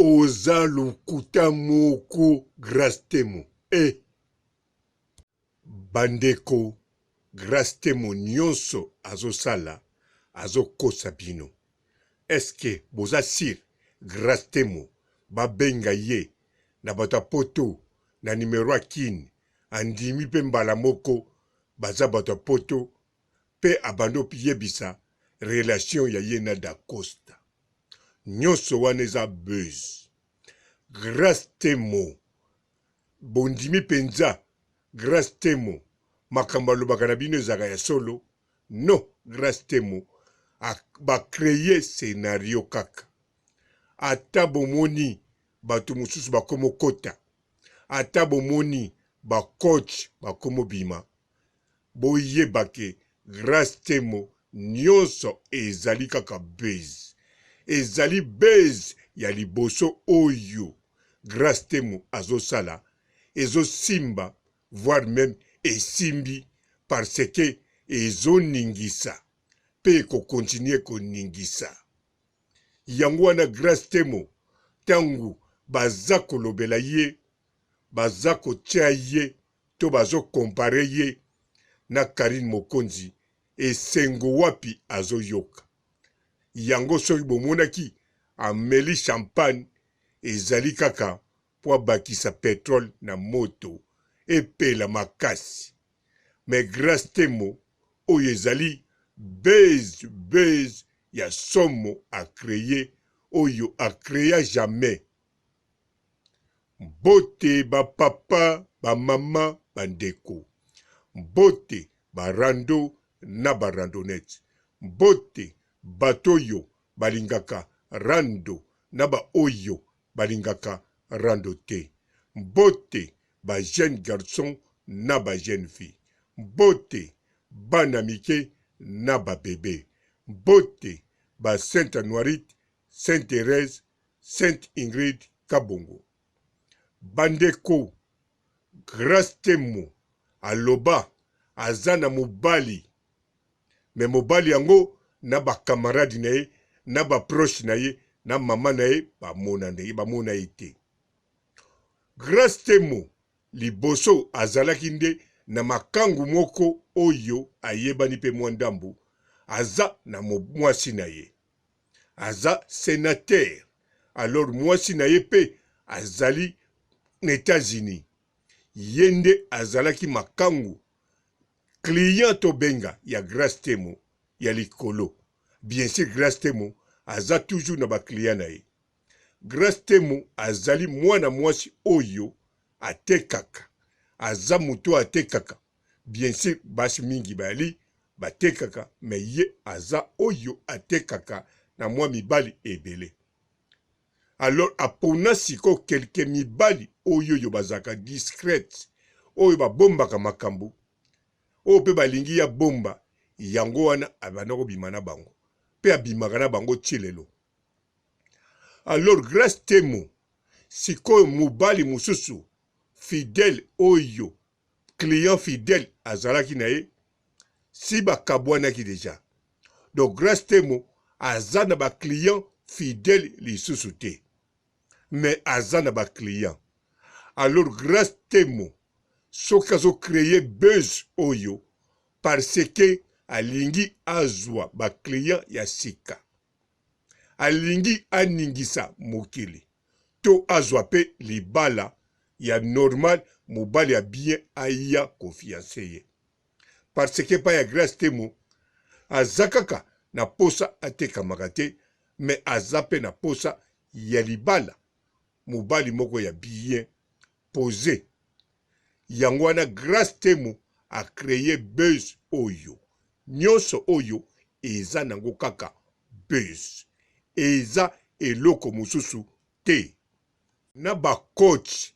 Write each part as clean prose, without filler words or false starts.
oza lukuta moko grâce temo. Bandeko grâce temo nyonso azosala azokosa bino. Eske boza sir grâce temo babenga ye na bato poto na numero akini andimi pe mbala moko baza bato poto pe abando yebisa relation ya ye na Da Costa. Nyonso wana eza buzz. Grâce temo bondimi penza. Grâce temo makambo alobaka na bino ezaka ya solo. No, grâce temo ba créer scénario kaka. Ata bomoni bato mosusu bakomo kota. Ata bomoni ba coach bakomo bima. Boyebake grâce temo nyonso ezali kaka buzz. Ezali buzz ya liboso oyo grâce temo azosala ezosimba voire même esimbi parce que ezoningisa pe ko continuer koningisa. Yango wana grâce temo tangu baza kolobela ye baza kotia ye to bazo compare ye na Karine Mokonzi esengo wapi azoyoka. Yango soki bomonaki ameli champagne ezali kaka po bakisa pétrole na moto epela makasi. Mais grâce temo oyo ezali buzz ya somo a créé oyo a créé jamais. Mbote ba papa ba mama bandeko. Mbote ba rando na ba randonnette. Mbote batoyo balingaka rando na ba oyo balingaka rando te. Mbote ba jeune garçon na ba jeune fille. Mbote bana mike na ba bébé. Mbote ba Sainte Noirite, Sainte Thérèse, Sainte Ingrid Kabongo. Bandeko grâce temo aloba azana mobali. Me mobali yango na ba camarade na ye, na ba proche na ye, na mama na ye bamona ye te. Grâce temo liboso azalaki nde na makangu moko oyo ayebani pe mwandambo aza na mwasi na ye. Aza sénateur. Alors mwasi na ye pe azali na États-Unis. Yende azalaki makangu client to benga ya grâce temo ya likolo. Bien sûr grâce temo aza toujours na ba client na ye. Grâce temo azali mwana mwasi oyo atekaka. Aza muto atekaka. Bien sûr basi mingi bali batekaka me ye aza oyo atekaka na mwa mibali ebele. Alors apona siko kelke mibali oyo yo bazaka discrète oyo babombaka makambo oyo pe balingi ya bomba yango wana abanako bimana bango pe abimaka na bango tshilelo. Alors grâce temo siko mobali mususu fidèle oyo client fidèle azalaki na ye si bakabwanaki déjà. Donc grâce temo aza na ba client fidèle lisusu te. Mais aza na ba client. Alors grâce temo soki azo créer buzz oyo parce que alingi azwa ba client ya sika. Alingi aningisa mokili. To azwa pe libala ya normal mobali ya bien aya confiance ye. Parce que pa ya grâce temo azakaka na posa atekamaka te mais azape na posa ya libala mobali moko ya bien posé. Yango wana grâce temo a créé buzz oyo. Nyonso oyo eza nango kaka buzz. Eza eloko mususu te. Na ba coach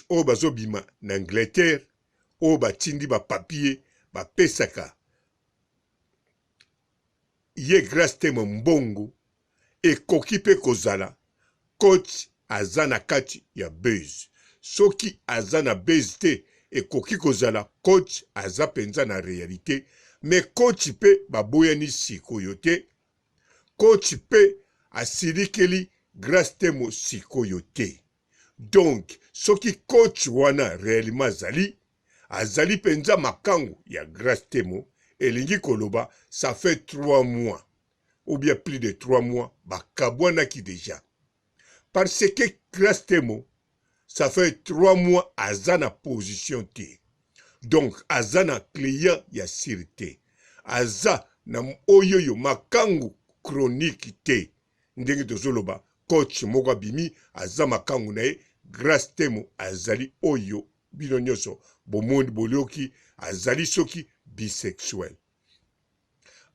oyo bazobima na Angleterre oyo batindi ba papier bapesaka ye grâce temo mbongo ekoki pe kozala coach aza na kati ya buzz. Soki aza na buzz te ekoki kozala coach aza penza na réalité. Mais coach pe baboyani sikoyo te. Coach pe asilikeli grâce temo sikoyo te. Donc soki coach wana réellement azali penza makangu ya grâce temo, elingi koloba ça fait 3 mois ou bien plus de 3 mois bakabwanaki déjà. Parce que grâce temo ça fait 3 mois aza na position te. Donc aza na client ya sûreté, aza na oyoyo makangu chronique te. Ndenge tozoloba coach moko abimi aza makangu na ye, grâce temo azali oyo bino nyonso bomondi bolioki azali soki bisexuel.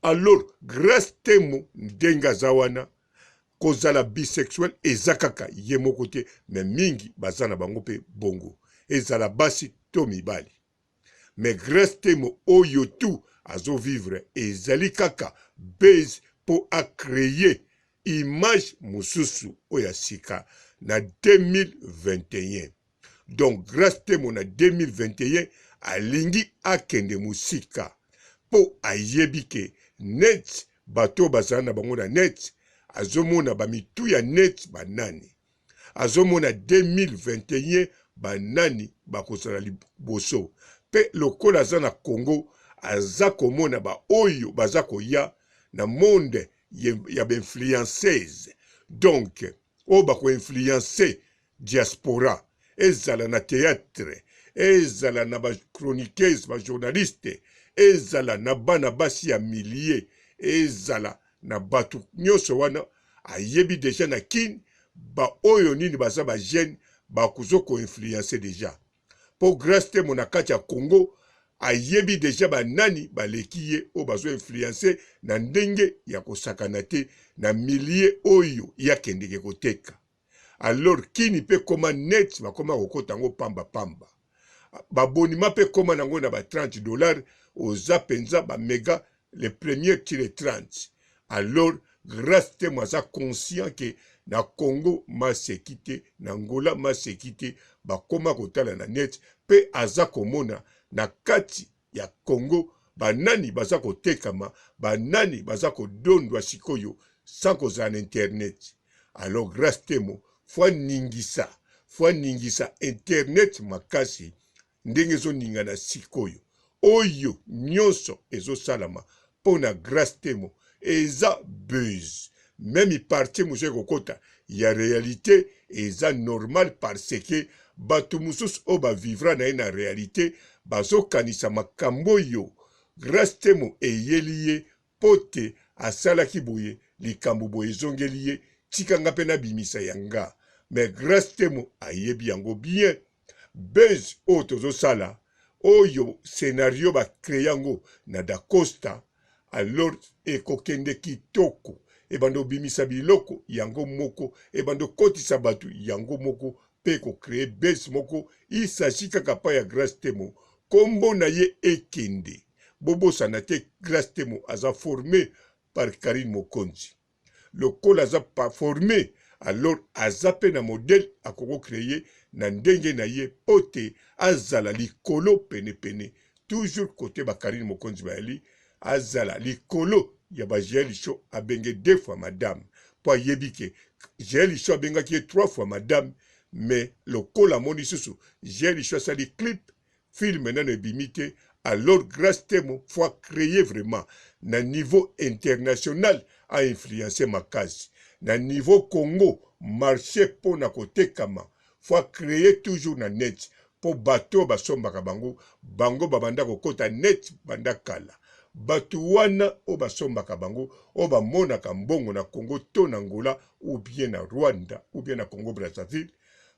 Alors grâce temo ndenge aza wana kozala bisexuel eza kaka ye moko te, me mingi baza na bango pe bongo, ezala basi to mibali. Mais grâce temo oyo tu azo vivre ezali kaka base po a créer image mususu oya sika na 2021. Donc grâce temo na 2021 alingi akende musika po ayebi ke net bato bazala na bango na net, azomona bamitu ya net banani, azomona 2021 banani bakozala liboso. Pe lokola aza na Congo aza komona ba oyo baza koya na monde ya influenceuse. Donc o bako influencer diaspora, ezala na théâtre, ezala na ba chroniqueuse, ba journaliste, ezala na bana basi ya milliers, ezala na batu nyonso wana ayebi déjà na kin ba oyo nini baza ba jeune bakuzo ko influencer déjà. Po grâce temo na kati ya Congo ayebi déjà banani baleki ye o bazo influencer na ndenge ya kosakana te na milliers oyo ya kendeke koteka. Alors kini pe koma net bakoma kokota ngo pamba pamba. Babonima pe koma nango na ba $30 oza penza ba mega le premier tire 30. Alors grâce temo aza conscient que na Congo masekite, na Angola masekite, bakoma kotala na net, pe aza komona na kati ya Congo banani baza kotekama, banani baza kodondwa sikoyo sans kozala na internet. Alors grâce temo fwa ningisa internet makasi ndenge zo ninga na sikoyo oyo nyonso ezo salama pona grâce temo eza buzz. Même parti mouche kokota ya réalité eza normal parce que bato mususu o ba vivra na ena réalité bazo kanisa makambo yo grâce temo eyeli ye pote asalaki boye likambo boye zongeli ye tikanga pe na bimisa yanga. Mais grâce temo ayebi yango bien buzz o tozo sala oyo scénario ba créer yango na Da Costa, alors ekokende kitoko ebando bimisa biloko yango moko, ebando kotisa batu yango moko, pe ko créer base moko. Il s'agit kaka pa ya grâce temo kombo na ye ekende bobo sanate. Grâce temo aza formé par Karine Mokonzi. Le col aza pas formé, alors aza pe na modèle akoko créer na ndenge na ye pote azala likolo pene pene, toujours côté ba Karine Mokonzi baeli azala likolo ya ba Jeli Show abenge 2 fois madame. Po yebi ke Jeli Show abenga ki 3 fois madame, mais le kola moni susu Jeli Show sali clip film nan bimite. Alors grâce temo faut créer vraiment na niveau international a influencer makasi. Na niveau Congo marché po na kotekama faut créer toujours na net po bato basombaka bango babanda kokota net banda kala. Batu wana o basombaka bango o bamonaka mbongo na Congo to na Angola ou bien na Rwanda ou bien na Congo Brazzaville.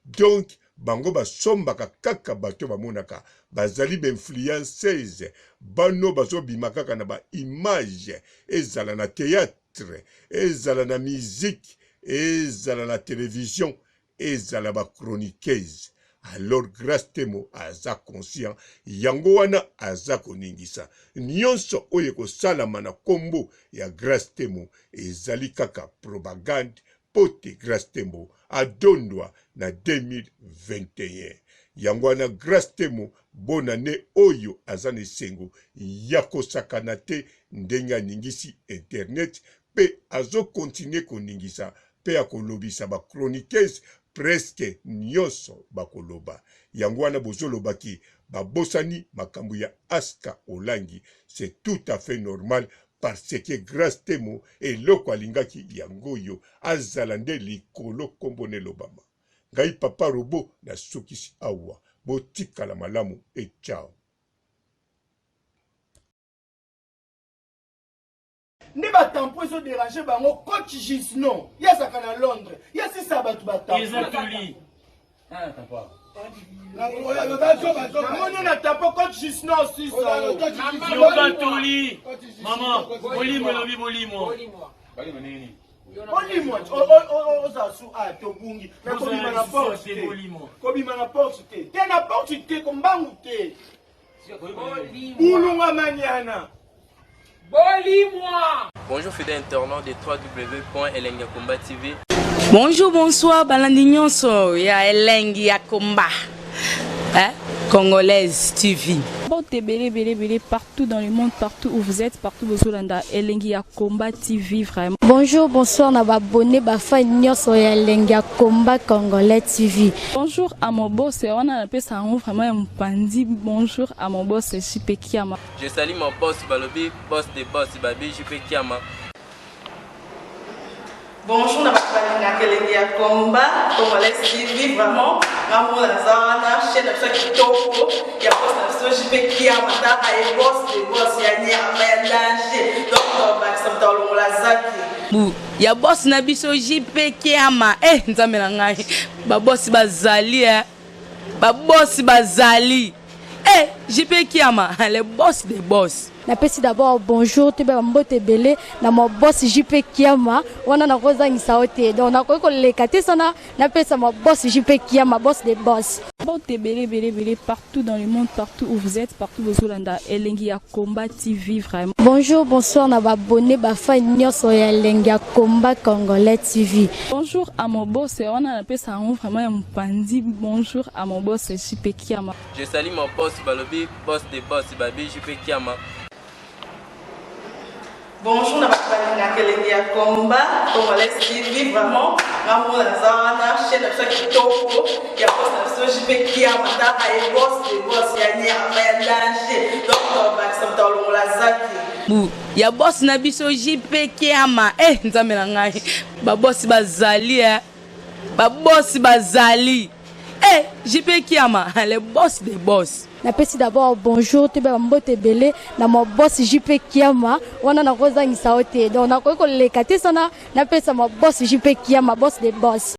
Donc bango basombaka kaka bato bamonaka bazali influenceuse bano bazobima kaka na ba image, ezala na théâtre, ezala na musique, ezala na télévision, ezala ba chroniqueuse. Alors grâce temo aza conscient yango wana aza koningisa nyonso oyo kosalama na kombo ya grâce temo ezali kaka propagande pote grâce temo adondwa na 2021. Yango wana grâce temo bonane oyo aza na esengo ya kosakana te ndenge aningisi internet pe azo continue koningisa pe akolobisa ba chroniqueuse presque nyonso bakoloba. Yango wana bozolobaki babosani makambo ya Aska Olangi, c'est tout à fait normal parce que grâce temo eloko alingaki yango yo azalande likolo kombone lobama. Ngai papa Robo na sukisi awa botika la malamu et ciao. Ne ba tampo so déranger bango coach Gisnon. Ya saka na Londres. Ya si ça ba tu ba tampo. Ils ont tout lit. Ah, t'as pas. On a tapé coach Gisnon aussi ça. Ils ont tout lit. Maman, bolimo lobi bolimo. Bolimo nini? Bolimo. Oza su a to bungi. Na ko bima na porte. Ko bima na porte. Te na porte te ko mbangu te. Bulunga manyana. Bonjour fidèles internautes de www.elengiakomba TV. Bonjour, bonsoir, balandi nyonso ya Elengi ya Komba. Congolaise TV. Belé partout dans le monde, partout où vous êtes, partout où vous êtes, Elengi ya Komba TV vraiment. Bonjour, bonsoir, na abonné bafa nyonso ya Elengi ya Komba Congolais TV. Bonjour à mon boss, on a appelé ça vraiment un pandi. Bonjour à mon boss, JP Kiama. Je salue mon boss Balobi, boss des boss Babi, JP Kiama. Bonjour, na Elengi ya Komba Congolais TV vraiment. Ngamo na zana chaîne de chaque toko ya boss na JP Kiama ta ay boss des boss ya nyama ya danger. Donc ba samta longola zaki. Ya boss na biso JP Kiama nzambe na ngai ba boss bazali ba boss bazali JP Kiama le boss des boss. Napesi d'abord bonjour te ba mbote belé na mo boss JP Kiama wana na kozangisa ote donc na ko lekate sana napesa mo boss JP Kiama boss des boss. Belé partout dans le monde, partout où vous êtes, partout où vous êtes, Elengi ya Komba TV vraiment. Bonjour, bonsoir, na abonné bafa nyonso ya Elengi ya Komba Congolais TV. Bonjour à mon boss, on a appelé ça vraiment un pandi. Bonjour à mon boss JP Kiama. Je salue mon boss Balobi, boss des boss Babi, JP Kiama. Bonjour, na Elengi ya Komba Congolais TV vraiment. Ngamo na zana chaîne de chaque toko ya boss na JP Kiama ta ay boss des boss ya nyama ya danger. Donc ba samta longola zaki. Ya boss na biso JP Kiama nzambe na ngai ba boss bazali ba boss bazali JP Kiama le boss des boss. Napesi d'abord bonjour te ba mbote belé na mo boss JP Kiama wana na kozangisa ote donc na ko lekate sana napesa mo boss JP Kiama boss des boss.